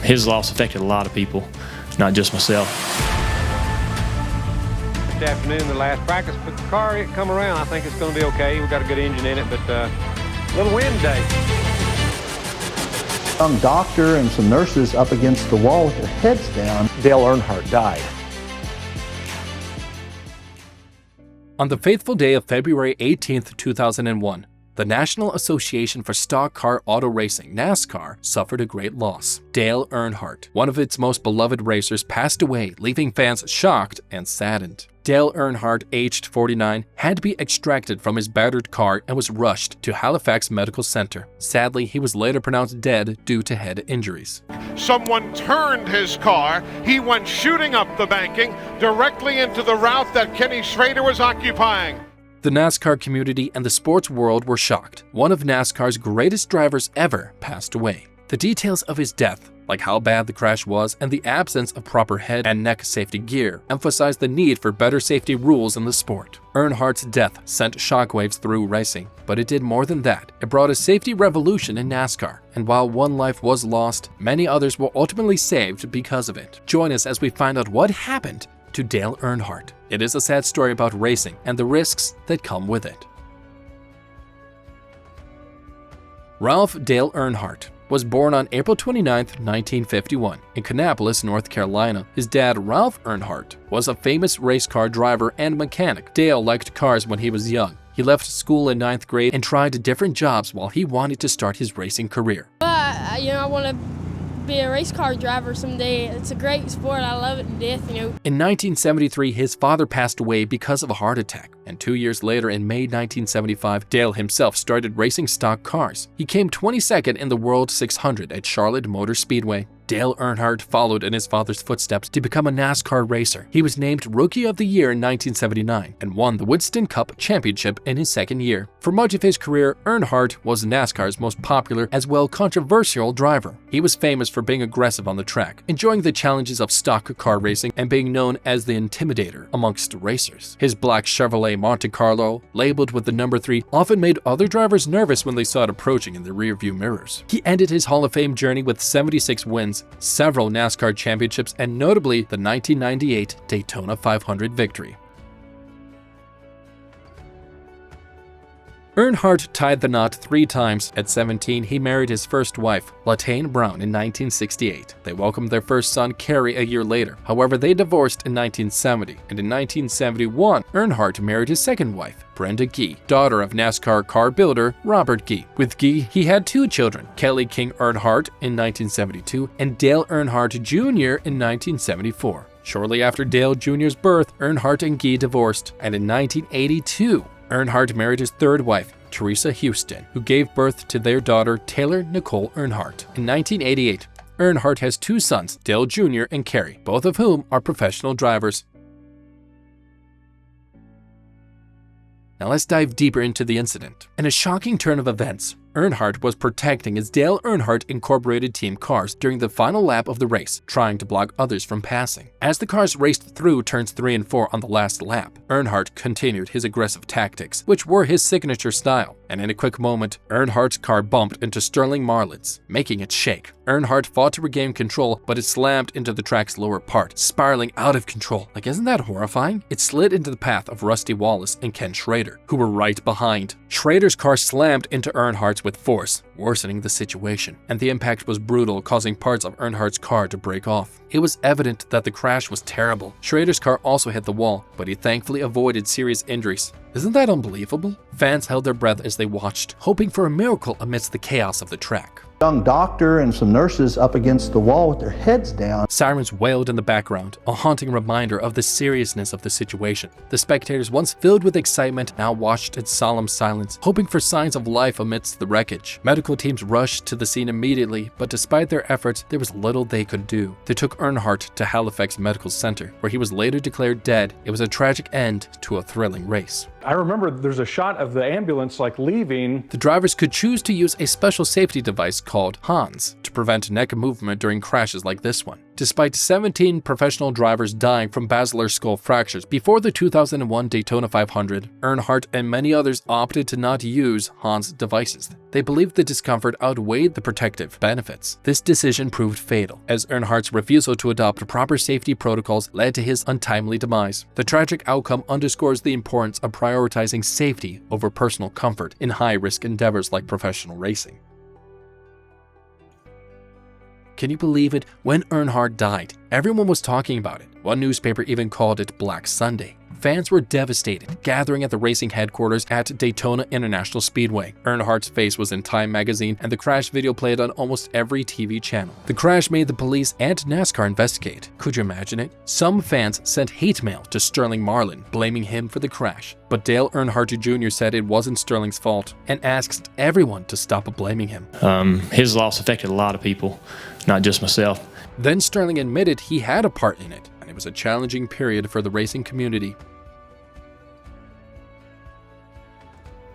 His loss affected a lot of people, not just myself. This afternoon, the last practice, but the car it come around. I think it's going to be okay. We've got a good engine in it, but a little wind day. Some doctor and some nurses up against the wall with their heads down. Dale Earnhardt died. On the fateful day of February 18, 2001, the National Association for Stock Car Auto Racing, NASCAR, suffered a great loss. Dale Earnhardt, one of its most beloved racers, passed away, leaving fans shocked and saddened. Dale Earnhardt, aged 49, had to be extracted from his battered car and was rushed to Halifax Medical Center. Sadly, he was later pronounced dead due to head injuries. Someone turned his car. He went shooting up the banking directly into the route that Kenny Schrader was occupying. The NASCAR community and the sports world were shocked. One of NASCAR's greatest drivers ever passed away. The details of his death, like how bad the crash was and the absence of proper head and neck safety gear, emphasized the need for better safety rules in the sport. Earnhardt's death sent shockwaves through racing, but it did more than that. It brought a safety revolution in NASCAR, and while one life was lost, many others were ultimately saved because of it. Join us as we find out what happened to Dale Earnhardt. It is a sad story about racing and the risks that come with it. Ralph Dale Earnhardt was born on April 29, 1951, in Kannapolis, North Carolina. His dad, Ralph Earnhardt, was a famous race car driver and mechanic. Dale liked cars when he was young. He left school in 9th grade and tried different jobs while he wanted to start his racing career. I want to be a race car driver someday. It's a great sport. I love it to death, In 1973, his father passed away because of a heart attack, and 2 years later, in May 1975, Dale himself started racing stock cars. He came 22nd in the World 600 at Charlotte Motor Speedway. Dale Earnhardt followed in his father's footsteps to become a NASCAR racer. He was named Rookie of the Year in 1979 and won the Winston Cup Championship in his second year. For much of his career, Earnhardt was NASCAR's most popular as well controversial driver. He was famous for being aggressive on the track, enjoying the challenges of stock car racing, and being known as the Intimidator amongst racers. His black Chevrolet Monte Carlo, labeled with the number 3, often made other drivers nervous when they saw it approaching in their rearview mirrors. He ended his Hall of Fame journey with 76 wins, several NASCAR championships, and notably the 1998 Daytona 500 victory. Earnhardt tied the knot 3 times. At 17, he married his first wife, Latane Brown, in 1968. They welcomed their first son, Kerry, a year later. However, they divorced in 1970, and in 1971, Earnhardt married his second wife, Brenda Gee, daughter of NASCAR car builder Robert Gee. With Gee, he had 2 children, Kelly King Earnhardt in 1972 and Dale Earnhardt Jr. in 1974. Shortly after Dale Jr.'s birth, Earnhardt and Gee divorced, and in 1982, Earnhardt married his third wife, Teresa Houston, who gave birth to their daughter, Taylor Nicole Earnhardt. In 1988, Earnhardt has 2 sons, Dale Jr. and Kerry, both of whom are professional drivers. Now let's dive deeper into the incident. In a shocking turn of events, Earnhardt was protecting his Dale Earnhardt Incorporated team cars during the final lap of the race, trying to block others from passing. As the cars raced through turns 3 and 4 on the last lap, Earnhardt continued his aggressive tactics, which were his signature style, and in a quick moment, Earnhardt's car bumped into Sterling Marlin's, making it shake. Earnhardt fought to regain control, but it slammed into the track's lower part, spiraling out of control. Isn't that horrifying? It slid into the path of Rusty Wallace and Ken Schrader, who were right behind. Schrader's car slammed into Earnhardt's with force, worsening the situation, and the impact was brutal, causing parts of Earnhardt's car to break off. It was evident that the crash was terrible. Schrader's car also hit the wall, but he thankfully avoided serious injuries. Isn't that unbelievable? Fans held their breath as they watched, hoping for a miracle amidst the chaos of the track. Young doctor and some nurses up against the wall with their heads down. Sirens wailed in the background, a haunting reminder of the seriousness of the situation. The spectators, once filled with excitement, now watched in solemn silence, hoping for signs of life amidst the wreckage. Medical teams rushed to the scene immediately, but despite their efforts, there was little they could do. They took Earnhardt to Halifax Medical Center, where he was later declared dead. It was a tragic end to a thrilling race. I remember there's a shot of the ambulance leaving. The drivers could choose to use a special safety device called Hans to prevent neck movement during crashes like this one. Despite 17 professional drivers dying from basilar skull fractures before the 2001 Daytona 500, Earnhardt and many others opted to not use Hahn's devices. They believed the discomfort outweighed the protective benefits. This decision proved fatal, as Earnhardt's refusal to adopt proper safety protocols led to his untimely demise. The tragic outcome underscores the importance of prioritizing safety over personal comfort in high-risk endeavors like professional racing. Can you believe it? When Earnhardt died, everyone was talking about it. One newspaper even called it Black Sunday. Fans were devastated, gathering at the racing headquarters at Daytona International Speedway. Earnhardt's face was in Time magazine, and the crash video played on almost every TV channel. The crash made the police and NASCAR investigate. Could you imagine it? Some fans sent hate mail to Sterling Marlin, blaming him for the crash. But Dale Earnhardt Jr. said it wasn't Sterling's fault and asked everyone to stop blaming him. His loss affected a lot of people, not just myself. Then Sterling admitted he had a part in it, and it was a challenging period for the racing community.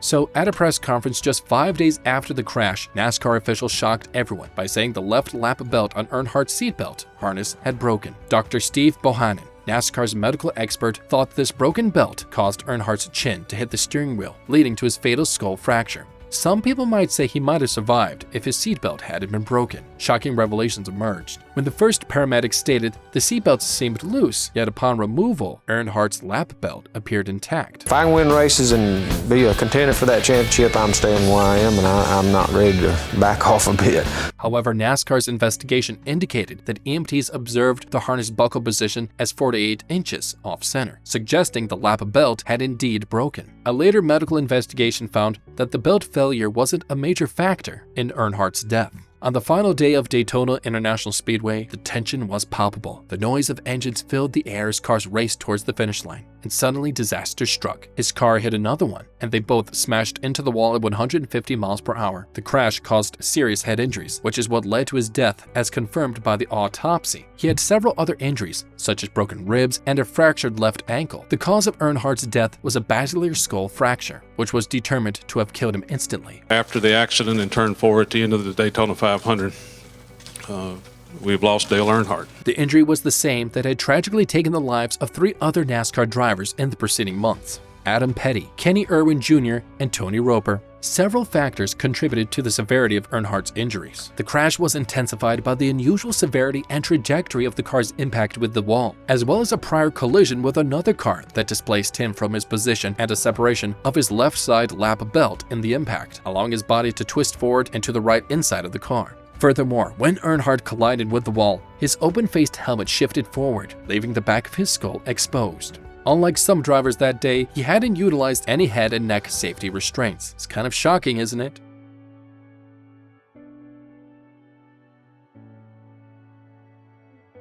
So, at a press conference just 5 days after the crash, NASCAR officials shocked everyone by saying the left lap belt on Earnhardt's seatbelt harness had broken. Dr. Steve Bohannon, NASCAR's medical expert, thought this broken belt caused Earnhardt's chin to hit the steering wheel, leading to his fatal skull fracture. Some people might say he might have survived if his seatbelt hadn't been broken. Shocking revelations emerged. When the first paramedics stated the seatbelt seemed loose, yet upon removal, Earnhardt's lap belt appeared intact. If I can win races and be a contender for that championship, I'm staying where I am, and I'm not ready to back off a bit. However, NASCAR's investigation indicated that EMTs observed the harness buckle position as 4 to 8 inches off-center, suggesting the lap belt had indeed broken. A later medical investigation found that the belt failure wasn't a major factor in Earnhardt's death. On the final day of Daytona International Speedway, the tension was palpable. The noise of engines filled the air as cars raced towards the finish line. And suddenly disaster struck. His car hit another one, and they both smashed into the wall at 150 miles per hour. The crash caused serious head injuries, which is what led to his death as confirmed by the autopsy. He had several other injuries, such as broken ribs and a fractured left ankle. The cause of Earnhardt's death was a basilar skull fracture, which was determined to have killed him instantly. After the accident in turn 4 at the end of the Daytona 500, we've lost Dale Earnhardt. The injury was the same that had tragically taken the lives of 3 other NASCAR drivers in the preceding months: Adam Petty, Kenny Irwin Jr., and Tony Roper. Several factors contributed to the severity of Earnhardt's injuries. The crash was intensified by the unusual severity and trajectory of the car's impact with the wall, as well as a prior collision with another car that displaced him from his position and a separation of his left side lap belt in the impact, allowing his body to twist forward and to the right inside of the car. Furthermore, when Earnhardt collided with the wall, his open-faced helmet shifted forward, leaving the back of his skull exposed. Unlike some drivers that day, he hadn't utilized any head and neck safety restraints. It's kind of shocking, isn't it?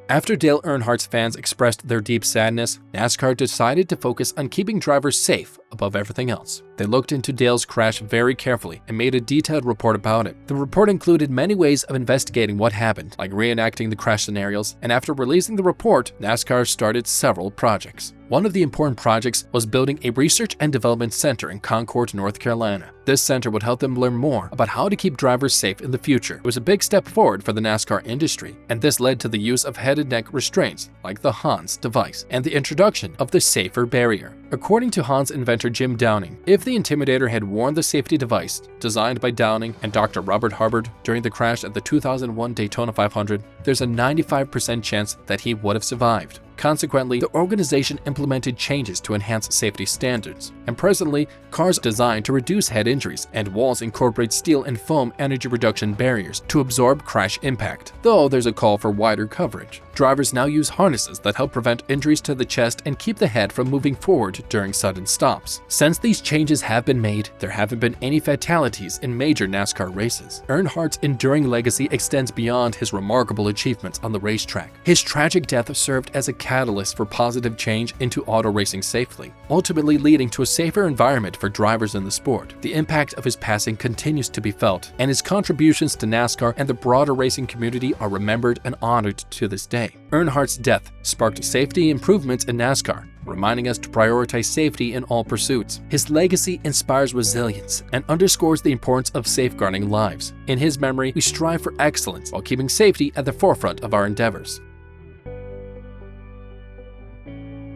After Dale Earnhardt's fans expressed their deep sadness, NASCAR decided to focus on keeping drivers safe above everything else. They looked into Dale's crash very carefully and made a detailed report about it. The report included many ways of investigating what happened, like reenacting the crash scenarios, and after releasing the report, NASCAR started several projects. One of the important projects was building a research and development center in Concord, North Carolina. This center would help them learn more about how to keep drivers safe in the future. It was a big step forward for the NASCAR industry, and this led to the use of head and neck restraints like the Hans device and the introduction of the safer barrier. According to Hans inventor Jim Downing, if the Intimidator had worn the safety device designed by Downing and Dr. Robert Hubbard during the crash at the 2001 Daytona 500, there's a 95% chance that he would have survived. Consequently, the organization implemented changes to enhance safety standards, and presently, cars are designed to reduce head injuries, and walls incorporate steel and foam energy reduction barriers to absorb crash impact, though there's a call for wider coverage. Drivers now use harnesses that help prevent injuries to the chest and keep the head from moving forward during sudden stops. Since these changes have been made, there haven't been any fatalities in major NASCAR races. Earnhardt's enduring legacy extends beyond his remarkable achievements on the racetrack. His tragic death served as a catalyst for positive change into auto racing safely, ultimately leading to a safer environment for drivers in the sport. The impact of his passing continues to be felt, and his contributions to NASCAR and the broader racing community are remembered and honored to this day. Earnhardt's death sparked safety improvements in NASCAR, reminding us to prioritize safety in all pursuits. His legacy inspires resilience and underscores the importance of safeguarding lives. In his memory, we strive for excellence while keeping safety at the forefront of our endeavors.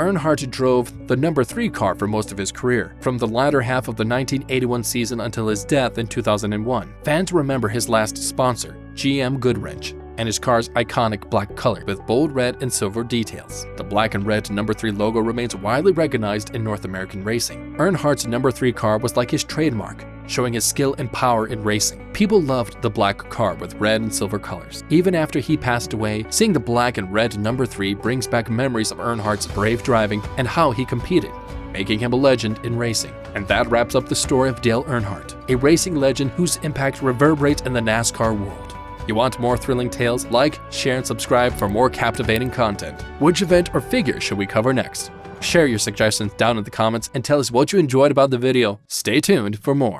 Earnhardt drove the number 3 car for most of his career, from the latter half of the 1981 season until his death in 2001. Fans remember his last sponsor, GM Goodwrench, and his car's iconic black color with bold red and silver details. The black and red number 3 logo remains widely recognized in North American racing. Earnhardt's number 3 car was like his trademark, showing his skill and power in racing. People loved the black car with red and silver colors. Even after he passed away, seeing the black and red number 3 brings back memories of Earnhardt's brave driving and how he competed, making him a legend in racing. And that wraps up the story of Dale Earnhardt, a racing legend whose impact reverberates in the NASCAR world. You want more thrilling tales? Like, share, and subscribe for more captivating content. Which event or figure should we cover next? Share your suggestions down in the comments and tell us what you enjoyed about the video. Stay tuned for more.